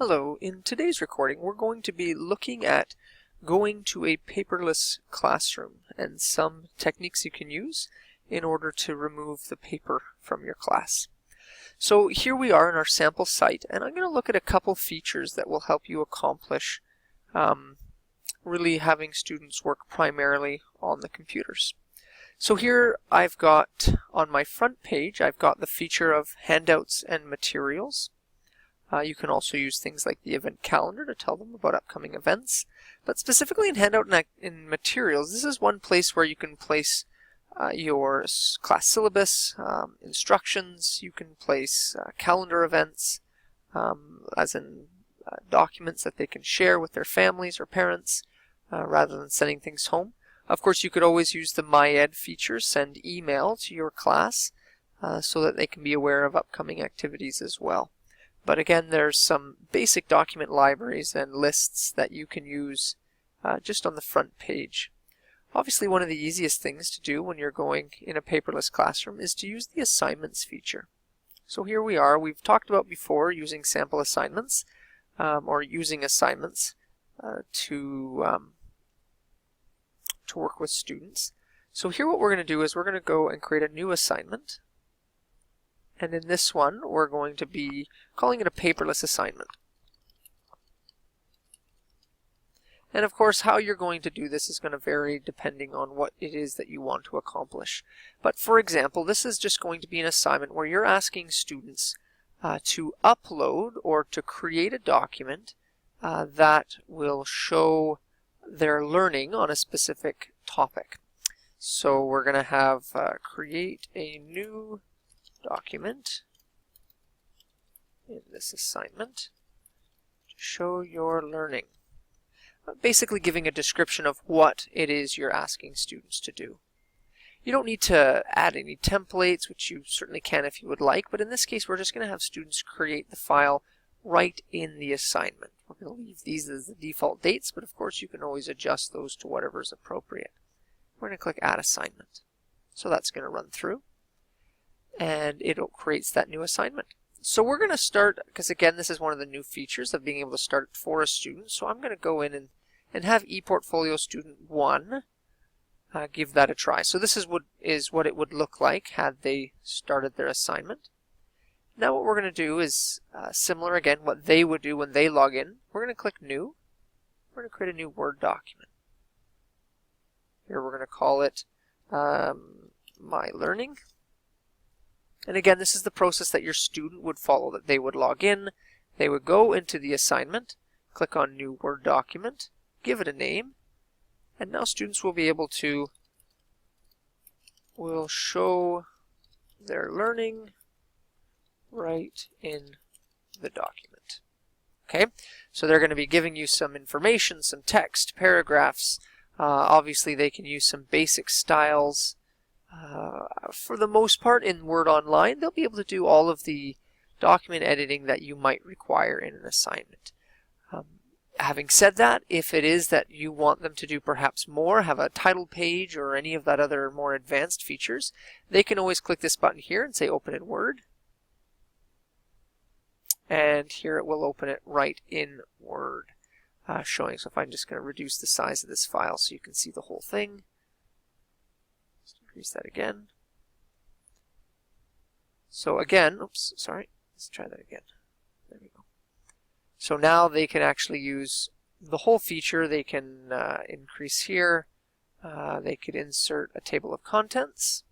Hello, in today's recording we're going to be looking at going to a paperless classroom and some techniques you can use in order to remove the paper from your class. So here we are in our sample site, and I'm going to look at a couple features that will help you accomplish really having students work primarily on the computers. So here I've got on my front page, I've got the feature of handouts and materials. You can also use things like the event calendar to tell them about upcoming events. But specifically in handout and in materials, this is one place where you can place your class syllabus, instructions. You can place calendar events, as in documents that they can share with their families or parents rather than sending things home. Of course, you could always use the MyEd feature, send email to your class so that they can be aware of upcoming activities as well. But again, there's some basic document libraries and lists that you can use just on the front page. Obviously, one of the easiest things to do when you're going in a paperless classroom is to use the assignments feature. So here we are. We've talked about before using sample assignments or using assignments to work with students. So here what we're going to do is we're going to go and create a new assignment. And in this one, we're going to be calling it a paperless assignment. And of course, how you're going to do this is going to vary depending on what it is that you want to accomplish. But for example, this is just going to be an assignment where you're asking students to upload or to create a document that will show their learning on a specific topic. So we're going to have create a new document in this assignment to show your learning. Basically giving a description of what it is you're asking students to do. You don't need to add any templates, which you certainly can if you would like, but in this case we're just going to have students create the file right in the assignment. We're going to leave these as the default dates, but of course you can always adjust those to whatever is appropriate. We're going to click Add Assignment. So that's going to run through, and it creates that new assignment. So we're going to start, because again this is one of the new features of being able to start for a student. So I'm going to go in and have ePortfolio Student 1 give that a try. So this is what it would look like had they started their assignment. Now what we're going to do is similar again, what they would do when they log in. We're going to click New. We're going to create a new Word document. Here we're going to call it My Learning. And again, this is the process that your student would follow, that they would log in, they would go into the assignment, click on New Word Document, give it a name, and now students will be able to show their learning right in the document. Okay, so they're going to be giving you some information, some text, paragraphs. Obviously, they can use some basic styles. For the most part in Word Online, they'll be able to do all of the document editing that you might require in an assignment. Having said that, if it is that you want them to do perhaps more, have a title page or any of that other more advanced features, they can always click this button here and say Open in Word. And here it will open it right in Word, showing. So if I'm just going to reduce the size of this file so you can see the whole thing. Increase that again. So again, oops, sorry, let's try that again. There we go. So now they can actually use the whole feature. They can increase here. They could insert a table of contents,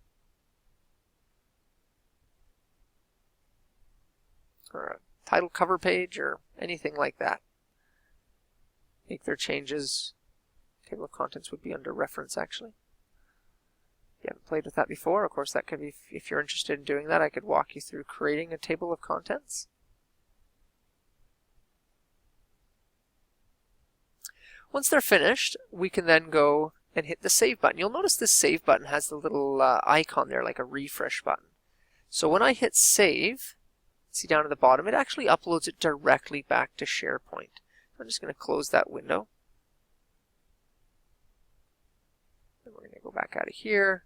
or a title cover page, or anything like that. Make their changes. Table of contents would be under reference actually. If you haven't played with that before, of course that could be, if you're interested in doing that, I could walk you through creating a table of contents. Once they're finished, we can then go and hit the Save button. You'll notice this Save button has the little icon there, like a refresh button. So when I hit Save, see down at the bottom, it actually uploads it directly back to SharePoint. I'm just going to close that window. And we're going to go back out of here.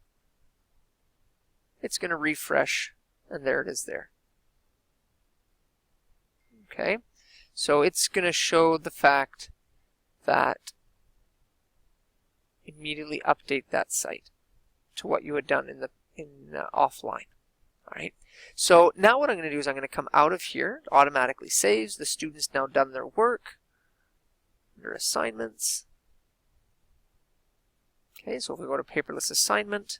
It's going to refresh, and there it is there. Okay, So it's going to show the fact that immediately update that site to what you had done in offline. All right. So now what I'm going to do is I'm going to come out of here. It automatically saves. The student's now done their work under assignments. Okay, so if we go to paperless assignment,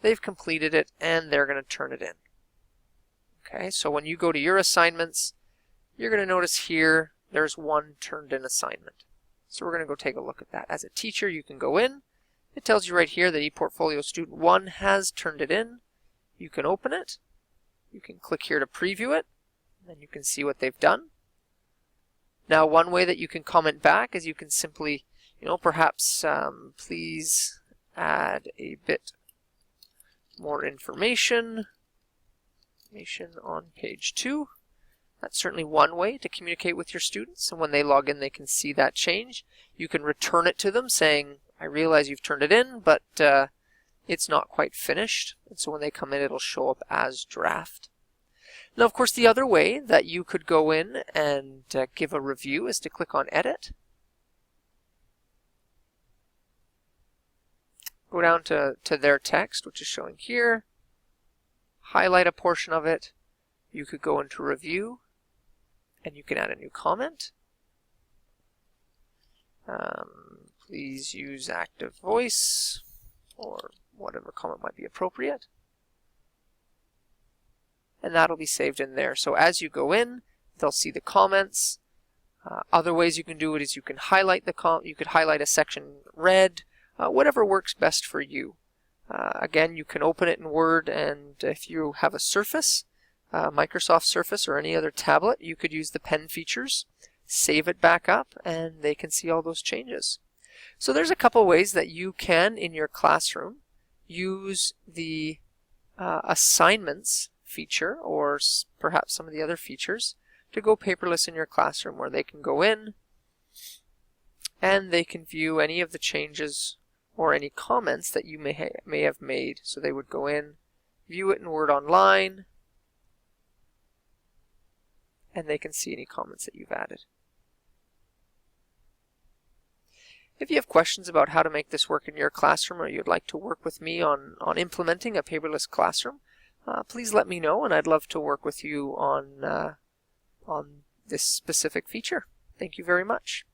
they've completed it and they're going to turn it in. Okay, so when you go to your assignments, you're going to notice here there's one turned in assignment. So we're going to go take a look at that. As a teacher, you can go in. It tells you right here that ePortfolio Student 1 has turned it in. You can open it. You can click here to preview it, and you can see what they've done. Now, one way that you can comment back is you can simply, perhaps please add a bit more information on page 2. That's certainly one way to communicate with your students, and when they log in they can see that change. You can return it to them saying, I realize you've turned it in, but it's not quite finished, and so when they come in it'll show up as draft. Now of course the other way that you could go in and give a review is to click on Edit. Go down to their text, which is showing here, highlight a portion of it. You could go into Review and you can add a new comment. Please use active voice, or whatever comment might be appropriate. And that'll be saved in there. So as you go in, they'll see the comments. Other ways you can do it is you can highlight you could highlight a section red, whatever works best for you. Again, you can open it in Word, and if you have a Surface, Microsoft Surface or any other tablet, you could use the pen features, save it back up, and they can see all those changes. So there's a couple ways that you can, in your classroom, use the assignments feature, or perhaps some of the other features, to go paperless in your classroom, where they can go in and they can view any of the changes or any comments that you may have made. So they would go in, view it in Word Online, and they can see any comments that you've added. If you have questions about how to make this work in your classroom, or you'd like to work with me on implementing a paperless classroom, please let me know, and I'd love to work with you on this specific feature. Thank you very much.